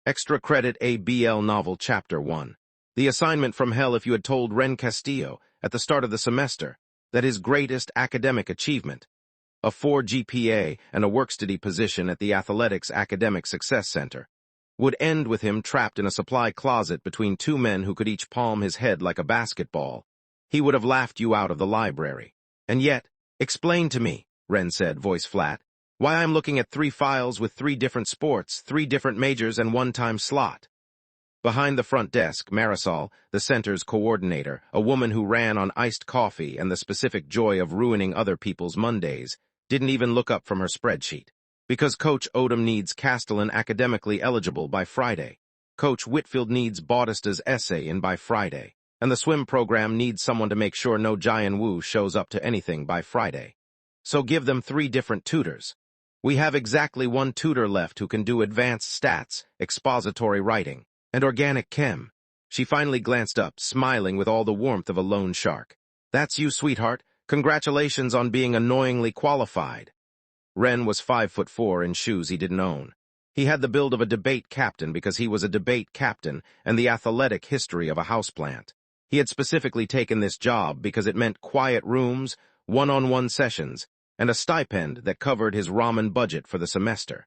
Extra Credit ABL Novel Chapter 1. The assignment from hell if you had told Wren Castillo, at the start of the semester, that his greatest academic achievement, a 4 GPA and a work-study position at the Athletics Academic Success Center, would end with him trapped in a supply closet between two men who could each palm his head like a basketball, he would have laughed you out of the library. And yet, explain to me, Wren said, voice flat, why I'm looking at 3 files with 3 different sports, 3 different majors, and 1 time slot. Behind the front desk, Marisol, the center's coordinator, a woman who ran on iced coffee and the specific joy of ruining other people's Mondays, didn't even look up from her spreadsheet. Because Coach Odom needs Castellan academically eligible by Friday. Coach Whitfield needs Bautista's essay in by Friday. And the swim program needs someone to make sure no Jian Wu shows up to anything by Friday. So give them 3 different tutors. We have exactly 1 tutor left who can do advanced stats, expository writing, and organic chem. She finally glanced up, smiling with all the warmth of a loan shark. That's you, sweetheart. Congratulations on being annoyingly qualified. Wren was 5'4" in shoes he didn't own. He had the build of a debate captain because he was a debate captain and the athletic history of a houseplant. He had specifically taken this job because it meant quiet rooms, one-on-one sessions, and a stipend that covered his ramen budget for the semester.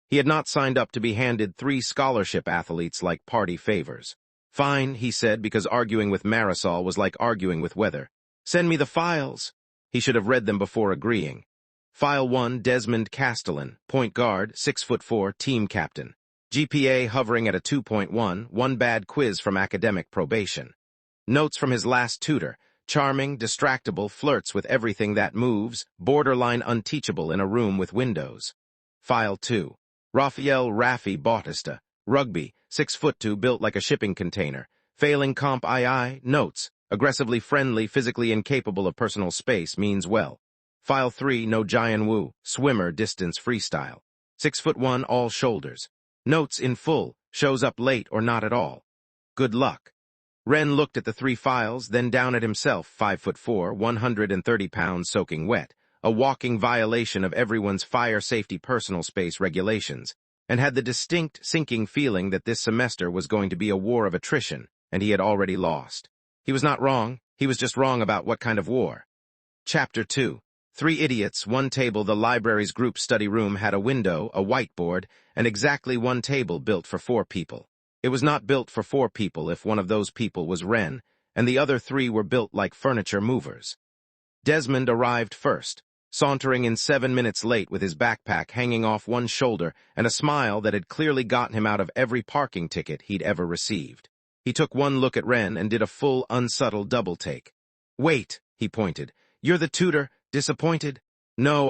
He had not signed up to be handed 3 scholarship athletes like party favors. Fine, he said, because arguing with Marisol was like arguing with weather. Send me the files. He should have read them before agreeing. File 1, Desmond Castellan, point guard, 6'4", team captain. GPA hovering at a 2.1, 1 bad quiz from academic probation. Notes from his last tutor, charming, distractible, flirts with everything that moves, borderline unteachable in a room with windows. File 2, Rafael Rafi Bautista, rugby, 6'2", built like a shipping container. Failing comp II, notes, aggressively friendly, physically incapable of personal space, means well. File 3, no Jian Wu, swimmer, distance freestyle. 6'1", all shoulders. Notes in full, shows up late or not at all. Good luck. Wren looked at the 3 files, then down at himself, 5'4", 130 pounds soaking wet, a walking violation of everyone's fire safety personal space regulations, and had the distinct, sinking feeling that this semester was going to be a war of attrition, and he had already lost. He was not wrong, he was just wrong about what kind of war. Chapter 2. 3 idiots, 1 table. The library's group study room had a window, a whiteboard, and exactly 1 table built for 4 people. It was not built for 4 people if one of those people was Wren, and the other 3 were built like furniture movers. Desmond arrived first, sauntering in 7 minutes late with his backpack hanging off one shoulder and a smile that had clearly gotten him out of every parking ticket he'd ever received. He took 1 look at Wren and did a full, unsubtle double take. Wait, he pointed. You're the tutor? Disappointed? No,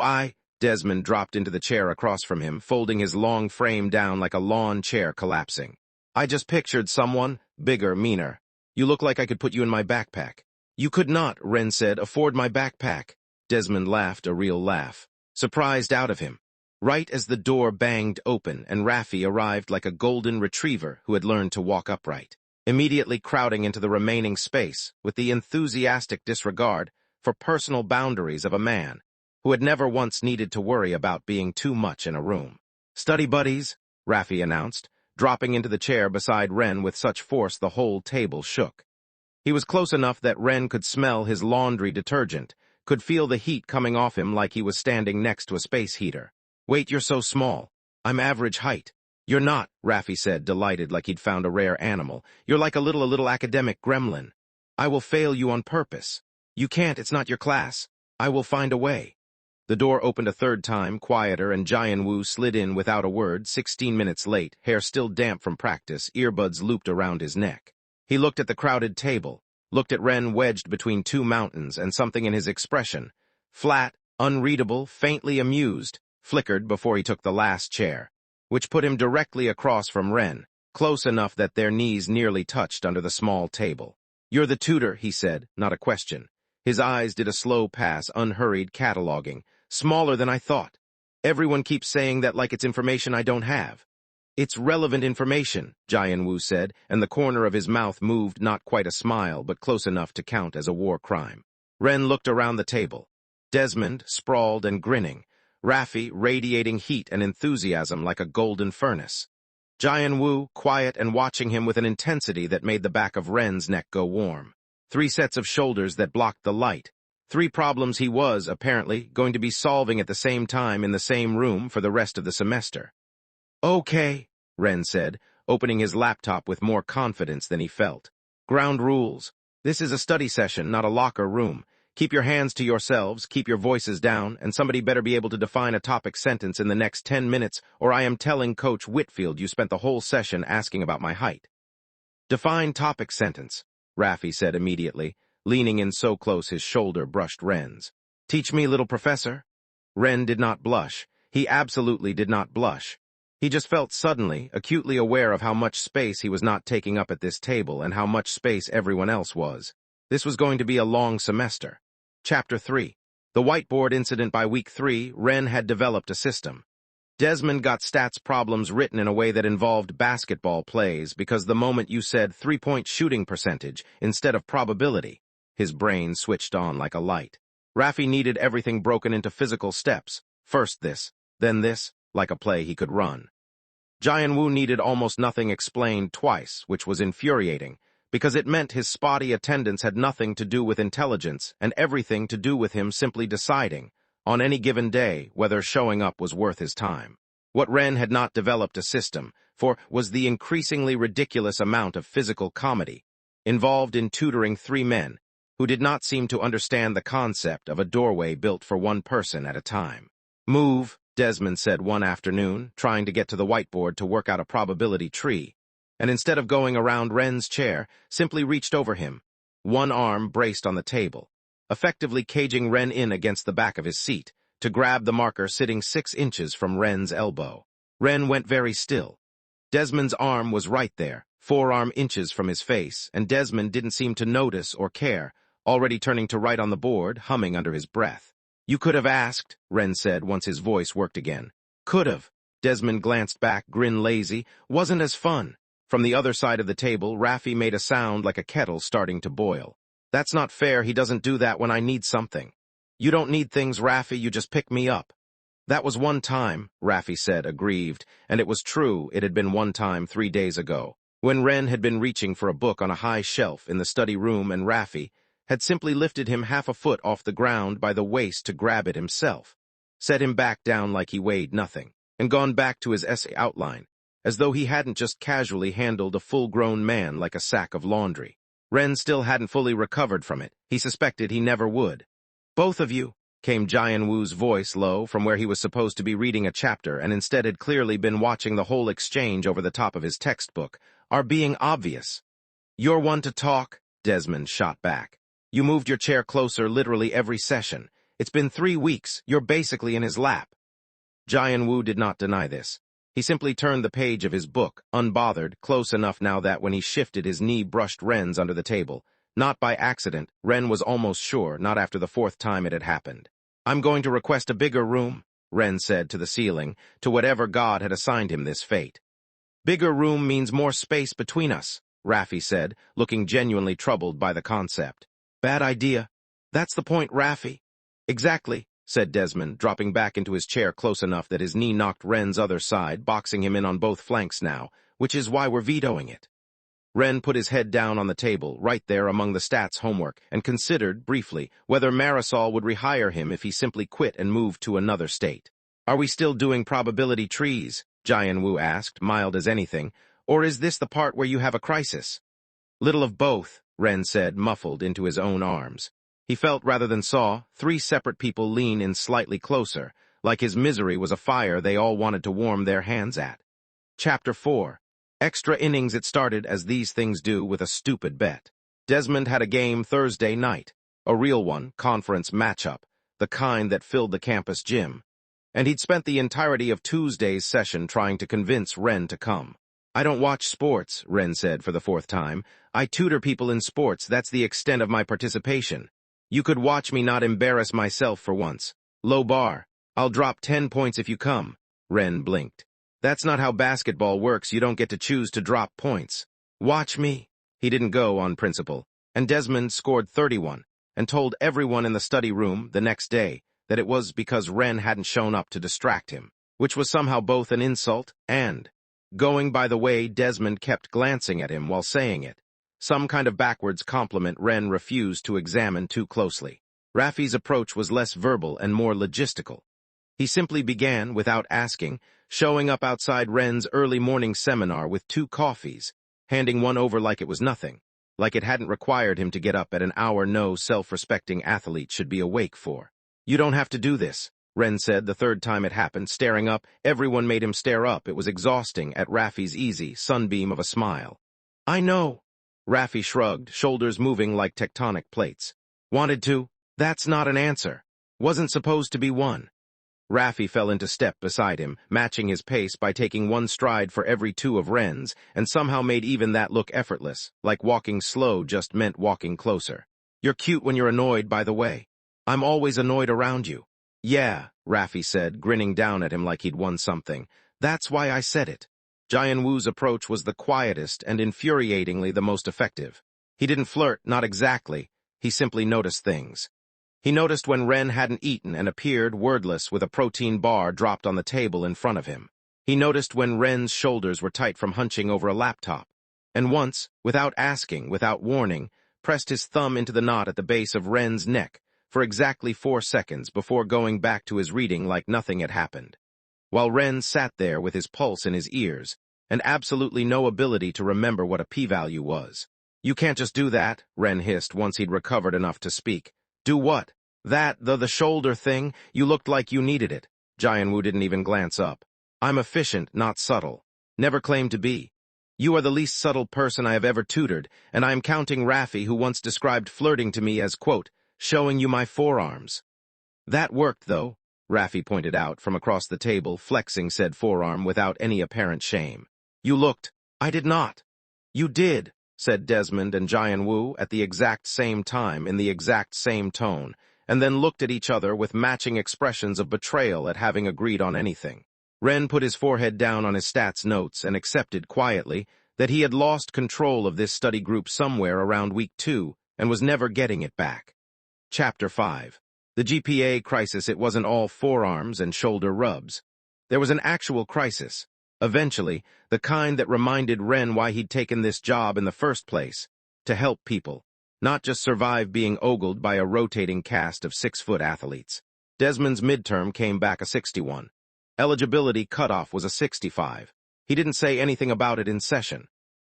Desmond dropped into the chair across from him, folding his long frame down like a lawn chair collapsing. I just pictured someone, bigger, meaner. You look like I could put you in my backpack. You could not, Wren said, afford my backpack. Desmond laughed a real laugh, surprised out of him. Right as the door banged open and Rafi arrived like a golden retriever who had learned to walk upright, immediately crowding into the remaining space with the enthusiastic disregard for personal boundaries of a man who had never once needed to worry about being too much in a room. Study buddies, Rafi announced, dropping into the chair beside Wren with such force the whole table shook. He was close enough that Wren could smell his laundry detergent, could feel the heat coming off him like he was standing next to a space heater. Wait, you're so small. I'm average height. You're not, Rafi said, delighted like he'd found a rare animal. You're like a little academic gremlin. I will fail you on purpose. You can't, it's not your class. I will find a way. The door opened a 3rd time, quieter, and Jian Wu slid in without a word, 16 minutes late, hair still damp from practice, earbuds looped around his neck. He looked at the crowded table, looked at Wren wedged between 2 mountains, and something in his expression, flat, unreadable, faintly amused, flickered before he took the last chair, which put him directly across from Wren, close enough that their knees nearly touched under the small table. You're the tutor, he said, not a question. His eyes did a slow pass, unhurried cataloging. Smaller than I thought. Everyone keeps saying that like it's information I don't have. It's relevant information, Jian Wu said, and the corner of his mouth moved, not quite a smile, but close enough to count as a war crime. Wren looked around the table. Desmond, sprawled and grinning. Rafi, radiating heat and enthusiasm like a golden furnace. Jian-woo, quiet and watching him with an intensity that made the back of Wren's neck go warm. 3 sets of shoulders that blocked the light. 3 problems he was, apparently, going to be solving at the same time in the same room for the rest of the semester. Okay, Wren said, opening his laptop with more confidence than he felt. Ground rules. This is a study session, not a locker room. Keep your hands to yourselves, keep your voices down, and somebody better be able to define a topic sentence in the next 10 minutes, or I am telling Coach Whitfield you spent the whole session asking about my height. Define topic sentence, Raffi said immediately, leaning in so close his shoulder brushed Wren's. Teach me, little professor? Wren did not blush. He absolutely did not blush. He just felt suddenly, acutely aware of how much space he was not taking up at this table and how much space everyone else was. This was going to be a long semester. Chapter 3. The whiteboard incident. By week 3, Wren had developed a system. Desmond got stats problems written in a way that involved basketball plays because the moment you said 3-point shooting percentage instead of probability, his brain switched on like a light. Raffi needed everything broken into physical steps. First this, then this, like a play he could run. Jian-woo needed almost nothing explained twice, which was infuriating, because it meant his spotty attendance had nothing to do with intelligence and everything to do with him simply deciding, on any given day, whether showing up was worth his time. What Wren had not developed a system for was the increasingly ridiculous amount of physical comedy involved in tutoring 3 men who did not seem to understand the concept of a doorway built for one person at a time. Move, Desmond said one afternoon, trying to get to the whiteboard to work out a probability tree, and instead of going around Wren's chair, simply reached over him, one arm braced on the table, effectively caging Wren in against the back of his seat, to grab the marker sitting 6 inches from Wren's elbow. Wren went very still. Desmond's arm was right there, 4 inches from his face, and Desmond didn't seem to notice or care, already turning to write on the board, humming under his breath. You could have asked, Wren said once his voice worked again. Could have. Desmond glanced back, grin lazy. Wasn't as fun. From the other side of the table, Raffi made a sound like a kettle starting to boil. That's not fair. He doesn't do that when I need something. You don't need things, Raffi. You just pick me up. That was one time, Raffi said, aggrieved, and it was true. It had been one time 3 days ago, when Wren had been reaching for a book on a high shelf in the study room and Raffi had simply lifted him half a foot off the ground by the waist to grab it himself, set him back down like he weighed nothing, and gone back to his essay outline, as though he hadn't just casually handled a full-grown man like a sack of laundry. Wren still hadn't fully recovered from it. He suspected he never would. Both of you, came Jian-woo's voice low from where he was supposed to be reading a chapter and instead had clearly been watching the whole exchange over the top of his textbook, are being obvious. You're one to talk, Desmond shot back. You moved your chair closer literally every session. It's been 3 weeks. You're basically in his lap. Jian-woo did not deny this. He simply turned the page of his book, unbothered, close enough now that when he shifted his knee brushed Wren's under the table. Not by accident, Wren was almost sure, not after the 4th time it had happened. I'm going to request a bigger room, Wren said to the ceiling, to whatever God had assigned him this fate. Bigger room means more space between us, Raffi said, looking genuinely troubled by the concept. Bad idea. That's the point, Raffi. Exactly, said Desmond, dropping back into his chair close enough that his knee knocked Wren's other side, boxing him in on both flanks now, which is why we're vetoing it. Wren put his head down on the table, right there among the stats homework, and considered, briefly, whether Marisol would rehire him if he simply quit and moved to another state. Are we still doing probability trees? Jian-woo asked, mild as anything, or is this the part where you have a crisis? Little of both, Wren said, muffled into his own arms. He felt rather than saw 3 separate people lean in slightly closer, like his misery was a fire they all wanted to warm their hands at. Chapter 4. Extra innings. It started, as these things do, with a stupid bet. Desmond had a game Thursday night, a real one, conference matchup, the kind that filled the campus gym. And he'd spent the entirety of Tuesday's session trying to convince Wren to come. I don't watch sports, Wren said for the 4th time. I tutor people in sports. That's the extent of my participation. You could watch me not embarrass myself for once. Low bar. I'll drop 10 points if you come. Wren blinked. That's not how basketball works. You don't get to choose to drop points. Watch me. He didn't go on principle. And Desmond scored 31 and told everyone in the study room the next day that it was because Wren hadn't shown up to distract him, which was somehow both an insult and going by the way Desmond kept glancing at him while saying it. Some kind of backwards compliment Wren refused to examine too closely. Raffi's approach was less verbal and more logistical. He simply began, without asking, showing up outside Wren's early morning seminar with 2 coffees, handing one over like it was nothing, like it hadn't required him to get up at an hour no self-respecting athlete should be awake for. "You don't have to do this," Wren said the 3rd time it happened, staring up. Everyone made him stare up. It was exhausting at Raffi's easy sunbeam of a smile. "I know." Raffi shrugged, shoulders moving like tectonic plates. "Wanted to? That's not an answer. Wasn't supposed to be one." Raffi fell into step beside him, matching his pace by taking 1 stride for every 2 of Wren's, and somehow made even that look effortless, like walking slow just meant walking closer. "You're cute when you're annoyed, by the way. I'm always annoyed around you." "Yeah," Raffi said, grinning down at him like he'd won something. "That's why I said it." Jian Wu's approach was the quietest and infuriatingly the most effective. He didn't flirt, not exactly. He simply noticed things. He noticed when Wren hadn't eaten and appeared, wordless, with a protein bar dropped on the table in front of him. He noticed when Wren's shoulders were tight from hunching over a laptop. And once, without asking, without warning, pressed his thumb into the knot at the base of Wren's neck for exactly 4 seconds before going back to his reading like nothing had happened. While Wren sat there with his pulse in his ears, and absolutely no ability to remember what a p-value was. "You can't just do that," Wren hissed once he'd recovered enough to speak. "Do what?" "That, the shoulder thing. You looked like you needed it." Jian Wu didn't even glance up. "I'm efficient, not subtle. Never claimed to be. You are the least subtle person I have ever tutored, and I am counting Raffi, who once described flirting to me as, quote, showing you my forearms." "That worked, though," Raffi pointed out from across the table, flexing said forearm without any apparent shame. "You looked." "I did not." "You did," said Desmond and Jian Wu at the exact same time in the exact same tone, and then looked at each other with matching expressions of betrayal at having agreed on anything. Wren put his forehead down on his stats notes and accepted quietly that he had lost control of this study group somewhere around week 2 and was never getting it back. Chapter 5. The GPA crisis. It wasn't all forearms and shoulder rubs. There was an actual crisis. Eventually, the kind that reminded Wren why he'd taken this job in the first place, to help people, not just survive being ogled by a rotating cast of 6-foot athletes. Desmond's midterm came back a 61. Eligibility cutoff was a 65. He didn't say anything about it in session.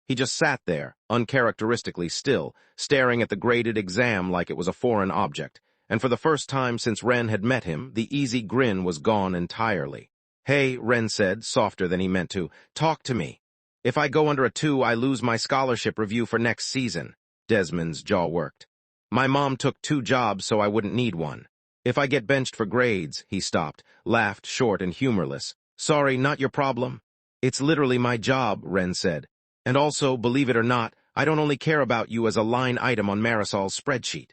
He just sat there, uncharacteristically still, staring at the graded exam like it was a foreign object, and for the first time since Wren had met him, the easy grin was gone entirely. "Hey," Wren said, softer than he meant to, "talk to me. If I go under a 2, I lose my scholarship review for next season." Desmond's jaw worked. "My mom took 2 jobs so I wouldn't need one. If I get benched for grades," he stopped, laughed short and humorless. "Sorry, not your problem." "It's literally my job," Wren said. "And also, believe it or not, I don't only care about you as a line item on Marisol's spreadsheet."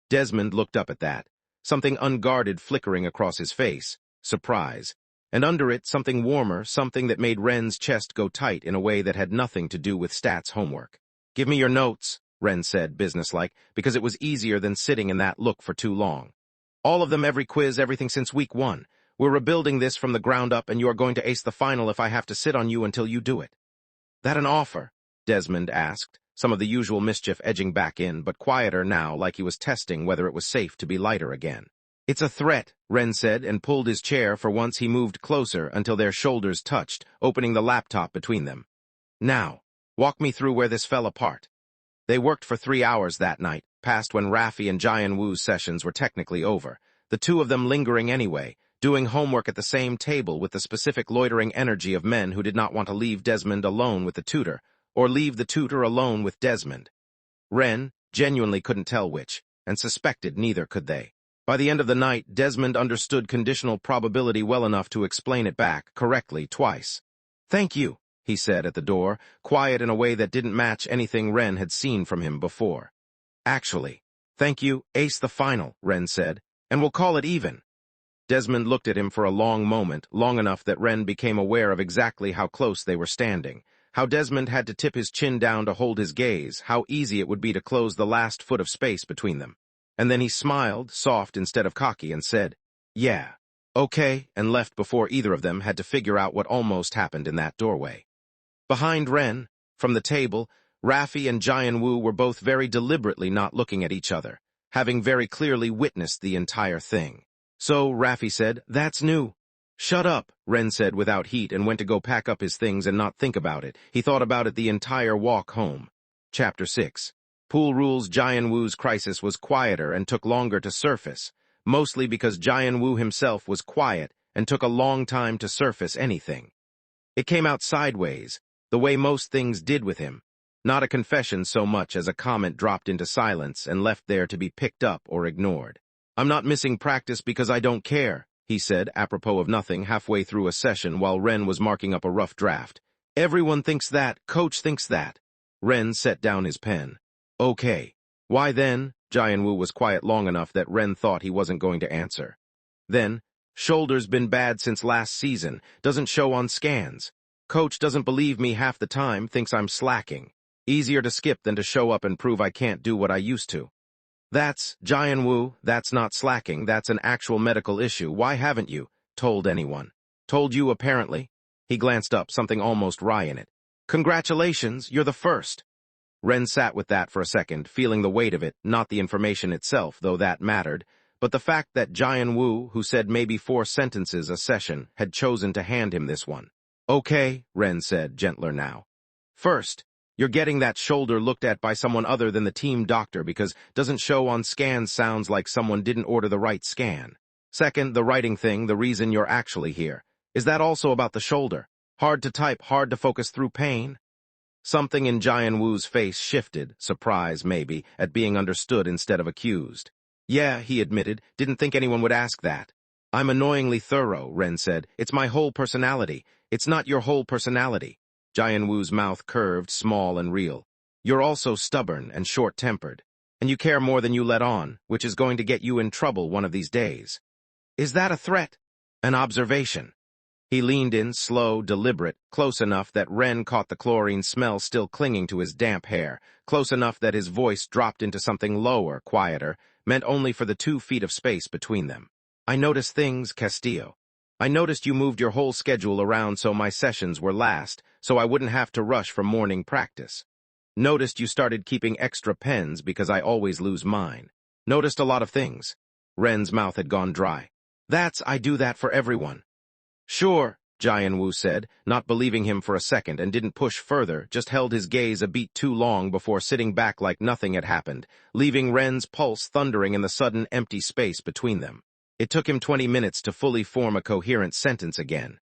Desmond looked up at that, something unguarded flickering across his face, surprise, and under it something warmer, something that made Wren's chest go tight in a way that had nothing to do with stats homework. "Give me your notes," Wren said, businesslike, because it was easier than sitting in that look for too long. "All of them, every quiz, everything since week 1. We're rebuilding this from the ground up, and you are going to ace the final if I have to sit on you until you do it." "That an offer?" Desmond asked, some of the usual mischief edging back in, but quieter now, like he was testing whether it was safe to be lighter again. "It's a threat," Wren said, and pulled his chair. For once he moved closer until their shoulders touched, opening the laptop between them. "Now, walk me through where this fell apart." They worked for 3 hours that night, past when Raffi and Jian Wu's sessions were technically over, the 2 of them lingering anyway, doing homework at the same table with the specific loitering energy of men who did not want to leave Desmond alone with the tutor, or leave the tutor alone with Desmond. Wren genuinely couldn't tell which, and suspected neither could they. By the end of the night, Desmond understood conditional probability well enough to explain it back, correctly, twice. "Thank you," he said at the door, quiet in a way that didn't match anything Wren had seen from him before. "Actually, thank you, ace the final," Wren said, "and we'll call it even." Desmond looked at him for a long moment, long enough that Wren became aware of exactly how close they were standing, how Desmond had to tip his chin down to hold his gaze, how easy it would be to close the last foot of space between them. And then he smiled, soft instead of cocky, and said, "Yeah, okay," and left before either of them had to figure out what almost happened in that doorway. Behind Wren, from the table, Raffi and Jian-woo were both very deliberately not looking at each other, having very clearly witnessed the entire thing. So, Raffi said, "That's new." "Shut up," Wren said without heat and went to go pack up his things and not think about it. He thought about it the entire walk home. Chapter 6. Pool rules. Jian-woo's crisis was quieter and took longer to surface, mostly because Jian-woo himself was quiet and took a long time to surface anything. It came out sideways, the way most things did with him, not a confession so much as a comment dropped into silence and left there to be picked up or ignored. "I'm not missing practice because I don't care," he said, apropos of nothing, halfway through a session while Wren was marking up a rough draft. "Everyone thinks that, coach thinks that." Wren set down his pen. "Okay. Why then?" Jian-woo was quiet long enough that Wren thought he wasn't going to answer. Then, "Shoulder's been bad since last season, doesn't show on scans. Coach doesn't believe me half the time, thinks I'm slacking. Easier to skip than to show up and prove I can't do what I used to." "That's, Jian-woo, that's not slacking, that's an actual medical issue. Why haven't you told anyone?" "Told you, apparently." He glanced up, something almost wry in it. "Congratulations, you're the first." Wren sat with that for a second, feeling the weight of it, not the information itself, though that mattered, but the fact that Jian-woo, who said maybe 4 sentences a session, had chosen to hand him this one. "Okay," Wren said, gentler now. "First, you're getting that shoulder looked at by someone other than the team doctor because doesn't show on scans sounds like someone didn't order the right scan. Second, the writing thing, the reason you're actually here. Is that also about the shoulder? Hard to type, hard to focus through pain?" Something in Jian-woo's face shifted, surprise maybe, at being understood instead of accused. "Yeah," he admitted, "didn't think anyone would ask that." "I'm annoyingly thorough," Wren said. "It's my whole personality. It's not your whole personality." Jian-woo's mouth curved, small and real. "You're also stubborn and short-tempered, and you care more than you let on, which is going to get you in trouble one of these days." "Is that a threat?" "An observation." He leaned in, slow, deliberate, close enough that Wren caught the chlorine smell still clinging to his damp hair, close enough that his voice dropped into something lower, quieter, meant only for the 2 feet of space between them. "I noticed things, Castillo. I noticed you moved your whole schedule around so my sessions were last, so I wouldn't have to rush for morning practice. Noticed you started keeping extra pens because I always lose mine. Noticed a lot of things." Wren's mouth had gone dry. I do that for everyone." "Sure," Jian-woo said, not believing him for a second, and didn't push further, just held his gaze a beat too long before sitting back like nothing had happened, leaving Wren's pulse thundering in the sudden empty space between them. It took him 20 minutes to fully form a coherent sentence again.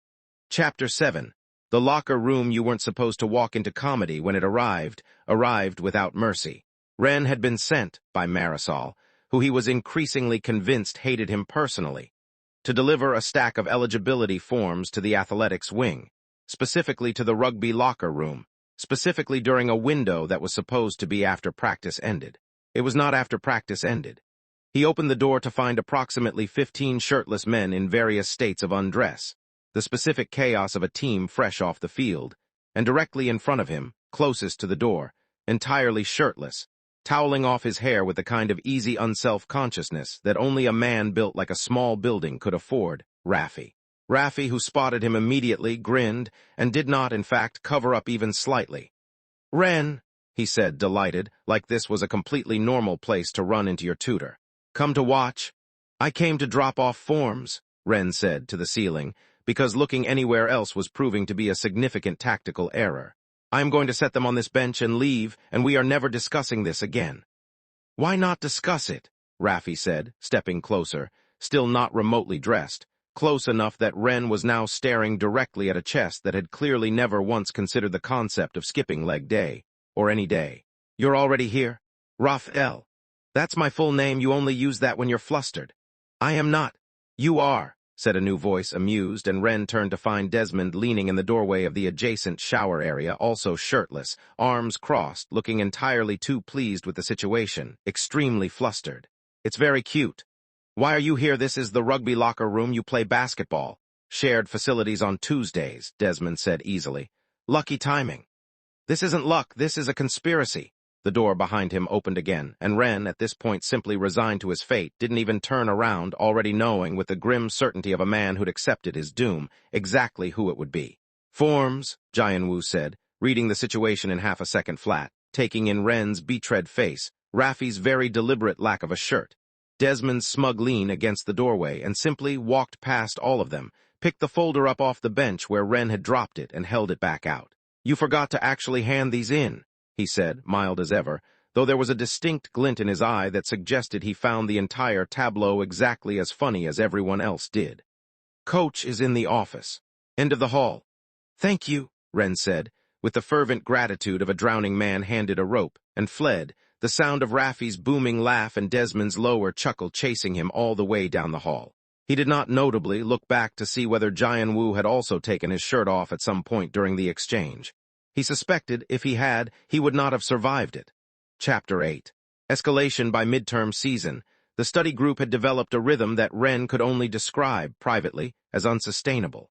Chapter 7. The locker room you weren't supposed to walk into comedy when it arrived without mercy. Wren had been sent by Marisol, who he was increasingly convinced hated him personally, to deliver a stack of eligibility forms to the athletics wing, specifically to the rugby locker room, specifically during a window that was supposed to be after practice ended. It was not after practice ended. He opened the door to find approximately 15 shirtless men in various states of undress, the specific chaos of a team fresh off the field, and directly in front of him, closest to the door, entirely shirtless, toweling off his hair with the kind of easy unself-consciousness that only a man built like a small building could afford, Raffi. Raffi, who spotted him immediately, grinned, and did not, in fact, cover up even slightly. "Wren," he said, delighted, like this was a completely normal place to run into your tutor. "Come to watch?" "I came to drop off forms," Wren said to the ceiling, because looking anywhere else was proving to be a significant tactical error. "I am going to set them on this bench and leave, and we are never discussing this again." "Why not discuss it?" Raffi said, stepping closer, still not remotely dressed, close enough that Wren was now staring directly at a chest that had clearly never once considered the concept of skipping leg day, or any day. "You're already here?" "Raphael. That's my full name, you only use that when you're flustered." "I am not." "You are," said a new voice, amused, and Wren turned to find Desmond leaning in the doorway of the adjacent shower area, also shirtless, arms crossed, looking entirely too pleased with the situation, extremely flustered. "It's very cute." "Why are you here? This is the rugby locker room, you play basketball." "Shared facilities on Tuesdays," Desmond said easily. "Lucky timing." "This isn't luck, this is a conspiracy." The door behind him opened again, and Wren, at this point simply resigned to his fate, didn't even turn around, already knowing, with the grim certainty of a man who'd accepted his doom, exactly who it would be. "Forms," Jian-woo said, reading the situation in half a second flat, taking in Wren's betrayed face, Raffi's very deliberate lack of a shirt, Desmond's smug lean against the doorway, and simply walked past all of them, picked the folder up off the bench where Wren had dropped it and held it back out. "You forgot to actually hand these in," he said, mild as ever, though there was a distinct glint in his eye that suggested he found the entire tableau exactly as funny as everyone else did. "Coach is in the office. End of the hall." "Thank you," Wren said, with the fervent gratitude of a drowning man handed a rope, and fled, the sound of Raffi's booming laugh and Desmond's lower chuckle chasing him all the way down the hall. He did not notably look back to see whether Jian-Woo had also taken his shirt off at some point during the exchange. He suspected, if he had, he would not have survived it. Chapter 8. Escalation by midterm season. The study group had developed a rhythm that Wren could only describe, privately, as unsustainable.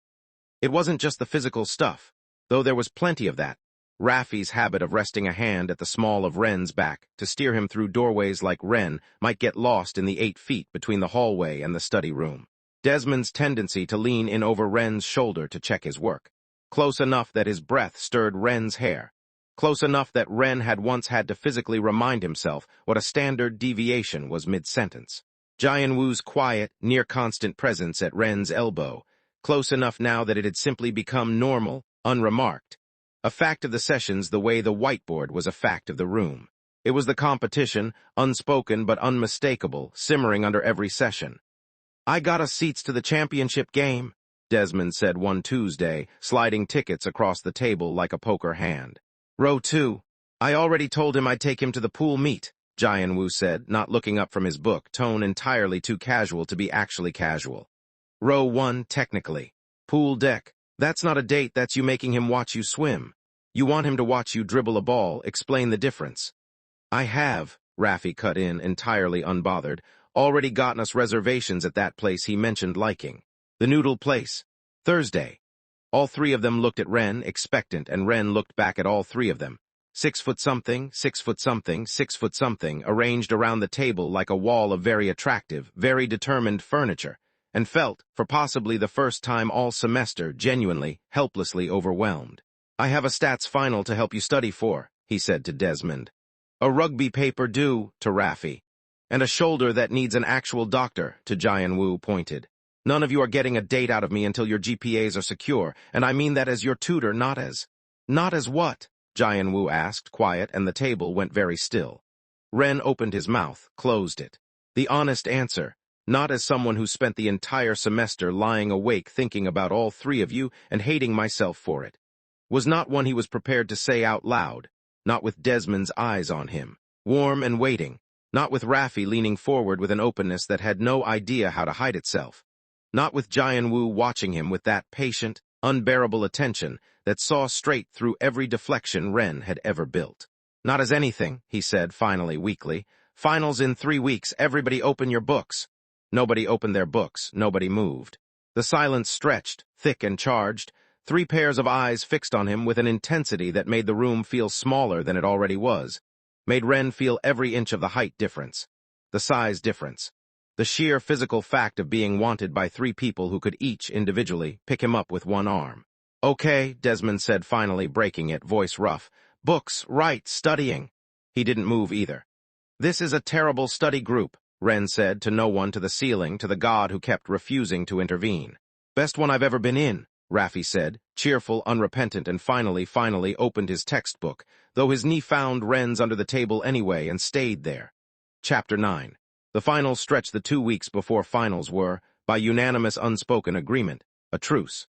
It wasn't just the physical stuff, though there was plenty of that. Raffi's habit of resting a hand at the small of Wren's back to steer him through doorways like Wren might get lost in the 8 feet between the hallway and the study room. Desmond's tendency to lean in over Wren's shoulder to check his work. Close enough that his breath stirred Wren's hair. Close enough that Wren had once had to physically remind himself what a standard deviation was mid-sentence. Jian-Woo's quiet, near-constant presence at Wren's elbow. Close enough now that it had simply become normal, unremarked. A fact of the sessions the way the whiteboard was a fact of the room. It was the competition, unspoken but unmistakable, simmering under every session. "I got us seats to the championship game," Desmond said one Tuesday, sliding tickets across the table like a poker hand. "Row 2. I already told him I'd take him to the pool meet," Jian-Woo said, not looking up from his book, tone entirely too casual to be actually casual. "Row 1, technically. Pool deck. That's not a date, that's you making him watch you swim. You want him to watch you dribble a ball, explain the difference." "I have," Raffi cut in, entirely unbothered, "already gotten us reservations at that place he mentioned liking. The noodle place. Thursday." All three of them looked at Wren, expectant, and Wren looked back at all three of them. 6-foot-something, 6-foot-something, 6-foot-something, arranged around the table like a wall of very attractive, very determined furniture, and felt, for possibly the first time all semester, genuinely, helplessly overwhelmed. "I have a stats final to help you study for," he said to Desmond. "A rugby paper due," to Raffi. "And a shoulder that needs an actual doctor," to Jian-Woo pointed. "None of you are getting a date out of me until your GPAs are secure, and I mean that as your tutor, not as—" "Not as what?" Jian-Woo asked, quiet, and the table went very still. Wren opened his mouth, closed it. The honest answer, not as someone who spent the entire semester lying awake thinking about all three of you and hating myself for it, was not one he was prepared to say out loud, not with Desmond's eyes on him, warm and waiting, not with Raffi leaning forward with an openness that had no idea how to hide itself, not with Jian-Woo watching him with that patient, unbearable attention that saw straight through every deflection Wren had ever built. "Not as anything," he said finally weakly. "Finals in 3 weeks, everybody open your books." Nobody opened their books, nobody moved. The silence stretched, thick and charged, 3 pairs of eyes fixed on him with an intensity that made the room feel smaller than it already was, made Wren feel every inch of the height difference, the size difference, the sheer physical fact of being wanted by 3 people who could each, individually, pick him up with one arm. "Okay," Desmond said finally, breaking it, voice rough. "Books, right, studying." He didn't move either. "This is a terrible study group," Wren said to no one, to the ceiling, to the god who kept refusing to intervene. "Best one I've ever been in," Raffi said, cheerful, unrepentant, and finally opened his textbook, though his knee found Wren's under the table anyway and stayed there. Chapter 9. The finals stretched the 2 weeks before finals were, by unanimous unspoken agreement, a truce.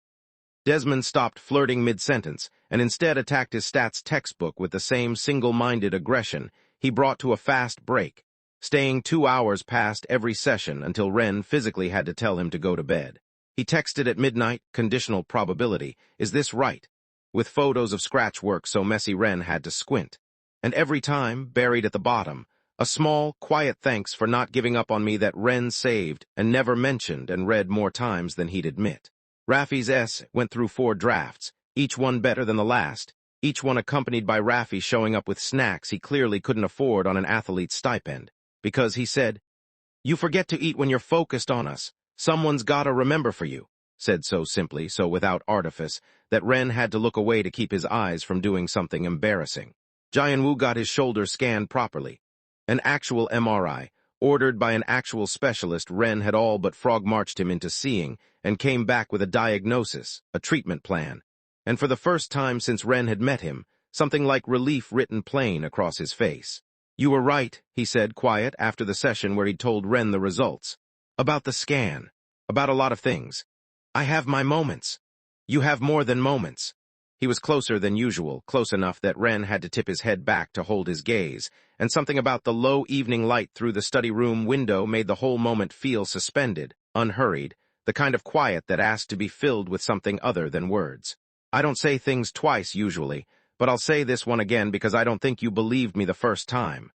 Desmond stopped flirting mid-sentence, and instead attacked his stats textbook with the same single-minded aggression he brought to a fast break, staying 2 hours past every session until Wren physically had to tell him to go to bed. He texted at midnight, conditional probability, "Is this right?" with photos of scratch work so messy Wren had to squint. And every time, buried at the bottom, a small, quiet thanks for not giving up on me that Wren saved and never mentioned and read more times than he'd admit. Raffi's S went through 4 drafts, each one better than the last, each one accompanied by Raffi showing up with snacks he clearly couldn't afford on an athlete's stipend, because, he said, "You forget to eat when you're focused on us. Someone's gotta remember for you." said so simply, so without artifice, that Wren had to look away to keep his eyes from doing something embarrassing. Jianwu got his shoulder scanned properly. An actual MRI, ordered by an actual specialist Wren had all but frog-marched him into seeing, and came back with a diagnosis, a treatment plan. And for the first time since Wren had met him, something like relief written plain across his face. "You were right," he said, quiet, after the session where he'd told Wren the results. "About the scan. About a lot of things. I have my moments. You have more than moments." He was closer than usual, close enough that Wren had to tip his head back to hold his gaze, and something about the low evening light through the study room window made the whole moment feel suspended, unhurried, the kind of quiet that asked to be filled with something other than words. "I don't say things twice usually, but I'll say this one again because I don't think you believed me the first time."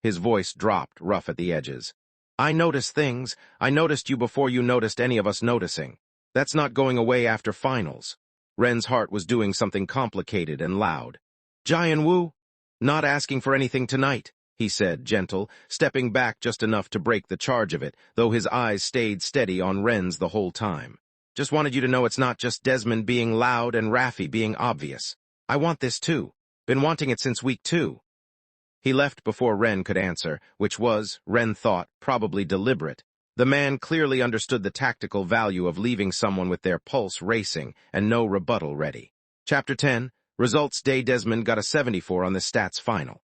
His voice dropped, rough at the edges. "I notice things. I noticed you before you noticed any of us noticing. That's not going away after finals." Wren's heart was doing something complicated and loud. "Jianwu, not asking for anything tonight," he said, gentle, stepping back just enough to break the charge of it, though his eyes stayed steady on Wren's the whole time. "Just wanted you to know it's not just Desmond being loud and Raffi being obvious. I want this too. Been wanting it since week 2. He left before Wren could answer, which was, Wren thought, probably deliberate. The man clearly understood the tactical value of leaving someone with their pulse racing and no rebuttal ready. Chapter 10, Results Day. Desmond got a 74 on the stats final.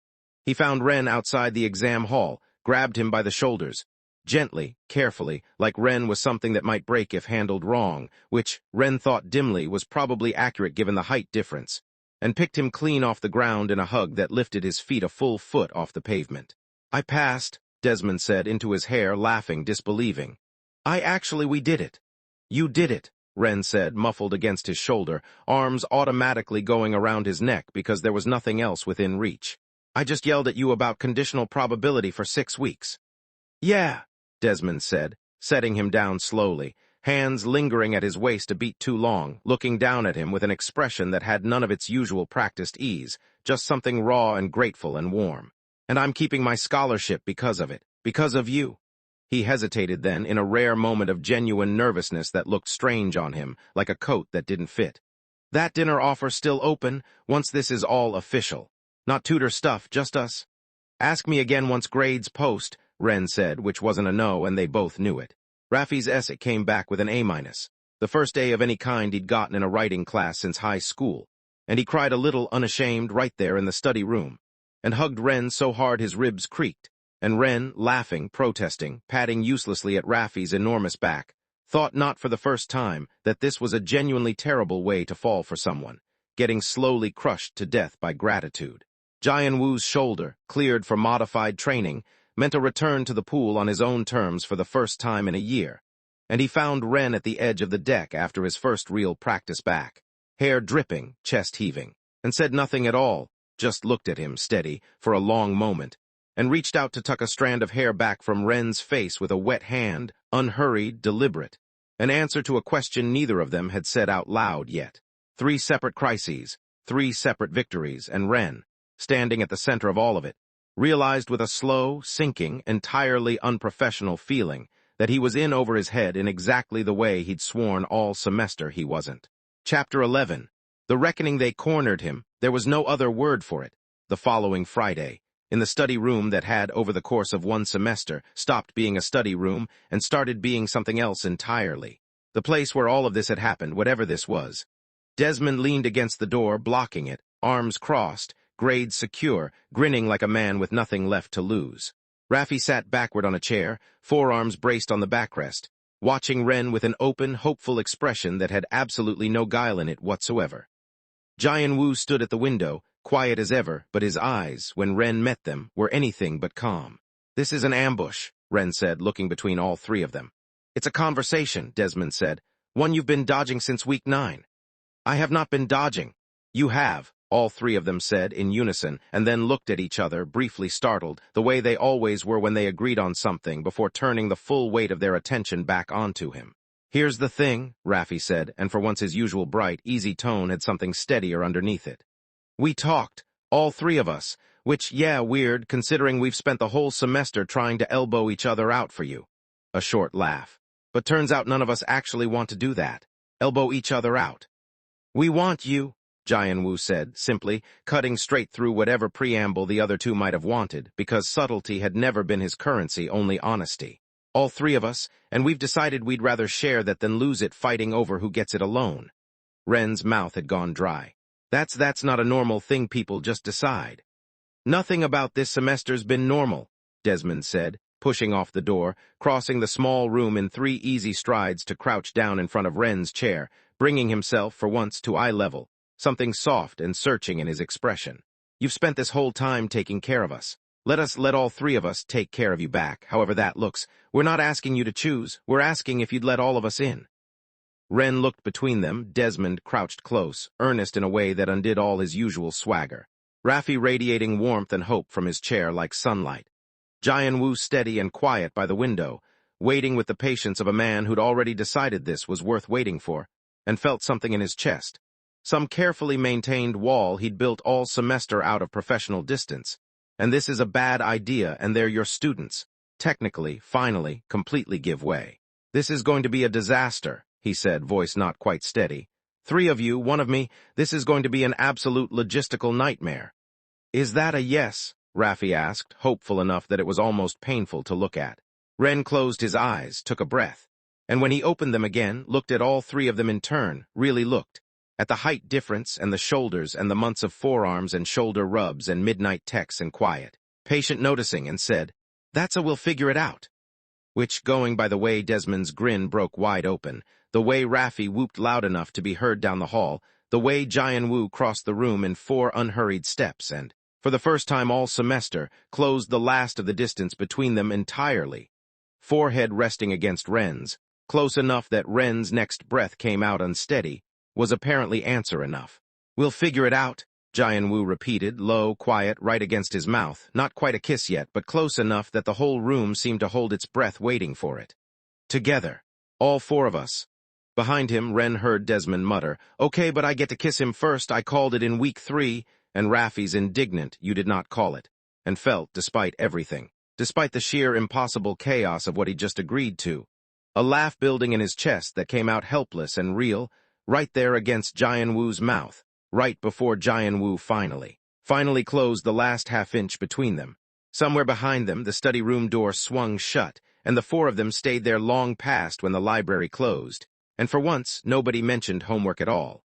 He found Wren outside the exam hall, grabbed him by the shoulders. Gently, carefully, like Wren was something that might break if handled wrong, which, Wren thought dimly, was probably accurate given the height difference, and picked him clean off the ground in a hug that lifted his feet a full foot off the pavement. "I passed," Desmond said into his hair, laughing, disbelieving. We did it." "You did it," Wren said, muffled against his shoulder, arms automatically going around his neck because there was nothing else within reach. "I just yelled at you about conditional probability for 6 weeks. "Yeah," Desmond said, setting him down slowly, hands lingering at his waist a beat too long, looking down at him with an expression that had none of its usual practiced ease, just something raw and grateful and warm. "And I'm keeping my scholarship because of it, because of you." He hesitated then, in a rare moment of genuine nervousness that looked strange on him, like a coat that didn't fit. "That dinner offer still open, once this is all official. Not tutor stuff, just us." "Ask me again once grades post," Wren said, which wasn't a no, and they both knew it. Raffi's essay came back with an A-, the first A of any kind he'd gotten in a writing class since high school, and he cried a little unashamed right there in the study room, and hugged Wren so hard his ribs creaked, and Wren, laughing, protesting, patting uselessly at Raffi's enormous back, thought not for the first time that this was a genuinely terrible way to fall for someone, getting slowly crushed to death by gratitude. Jianwu's shoulder, cleared for modified training, meant a return to the pool on his own terms for the first time in a year, and he found Wren at the edge of the deck after his first real practice back, hair dripping, chest heaving, and said nothing at all, just looked at him steady for a long moment, and reached out to tuck a strand of hair back from Wren's face with a wet hand, unhurried, deliberate, an answer to a question neither of them had said out loud yet. 3 separate crises, 3 separate victories, and Wren, standing at the center of all of it, realized with a slow, sinking, entirely unprofessional feeling that he was in over his head in exactly the way he'd sworn all semester he wasn't. Chapter 11. The reckoning. They cornered him, there was no other word for it, the following Friday, in the study room that had, over the course of 1 semester, stopped being a study room and started being something else entirely. The place where all of this had happened, whatever this was. Desmond leaned against the door, blocking it, arms crossed, grades secure, grinning like a man with nothing left to lose. Raffi sat backward on a chair, forearms braced on the backrest, watching Wren with an open, hopeful expression that had absolutely no guile in it whatsoever. Jianwu stood at the window, quiet as ever, but his eyes, when Wren met them, were anything but calm. "This is an ambush," Wren said, looking between all 3 of them. "It's a conversation," Desmond said, "one you've been dodging since week 9. "I have not been dodging." "You have," all 3 of them said in unison, and then looked at each other, briefly startled, the way they always were when they agreed on something, before turning the full weight of their attention back onto him. "Here's the thing," Raffi said, and for once his usual bright, easy tone had something steadier underneath it. "We talked, all 3 of us, which, yeah, weird, considering we've spent the whole semester trying to elbow each other out for you." A short laugh. "But turns out none of us actually want to do that." elbow each other out. We want you, Jian-Wu said, simply, cutting straight through whatever preamble the other two might have wanted, because subtlety had never been his currency, only honesty. All three of us, and we've decided we'd rather share that than lose it fighting over who gets it alone. Wren's mouth had gone dry. That's not a normal thing people just decide. Nothing about this semester's been normal, Desmond said, pushing off the door, crossing the small room in 3 easy strides to crouch down in front of Wren's chair, bringing himself for once to eye level, something soft and searching in his expression. You've spent this whole time taking care of us. Let all 3 of us take care of you back, however that looks. We're not asking you to choose. We're asking if you'd let all of us in. Wren looked between them. Desmond crouched close, earnest in a way that undid all his usual swagger. Raffi radiating warmth and hope from his chair like sunlight. Jian-Wu steady and quiet by the window, waiting with the patience of a man who'd already decided this was worth waiting for, and felt something in his chest. Some carefully maintained wall he'd built all semester out of professional distance. And this is a bad idea, and they're your students. Technically, finally, completely give way. This is going to be a disaster, he said, voice not quite steady. 3 of you, 1 of me, this is going to be an absolute logistical nightmare. Is that a yes? Raffi asked, hopeful enough that it was almost painful to look at. Wren closed his eyes, took a breath, and when he opened them again, looked at all 3 of them in turn, really looked. At the height difference and the shoulders and the months of forearms and shoulder rubs and midnight texts and quiet, patient noticing, and said, "That's a we'll figure it out." Which, going by the way Desmond's grin broke wide open, the way Raffi whooped loud enough to be heard down the hall, the way Jian-Wu crossed the room in 4 unhurried steps and, for the first time all semester, closed the last of the distance between them entirely, forehead resting against Wren's, close enough that Wren's next breath came out unsteady, was apparently answer enough. "We'll figure it out," Jian-Wu repeated, low, quiet, right against his mouth, not quite a kiss yet, but close enough that the whole room seemed to hold its breath waiting for it. Together, all 4 of us. Behind him, Wren heard Desmond mutter, "Okay, but I get to kiss him first. I called it in week 3, and Raffi's indignant, "You did not call it," and felt, despite everything, despite the sheer impossible chaos of what he'd just agreed to, a laugh building in his chest that came out helpless and real, right there against Jian-Wu's mouth, right before Jian-Wu finally closed the last half-inch between them. Somewhere behind them, the study room door swung shut, and the 4 of them stayed there long past when the library closed, and for once, nobody mentioned homework at all.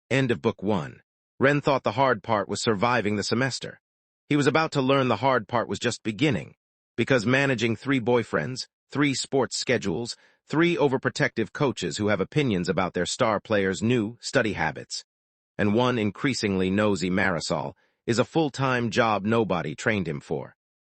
End of Book 1. Wren thought the hard part was surviving the semester. He was about to learn the hard part was just beginning, because managing 3 boyfriends, 3 sports schedules, 3 overprotective coaches who have opinions about their star players' new study habits, and 1 increasingly nosy Marisol is a full-time job nobody trained him for.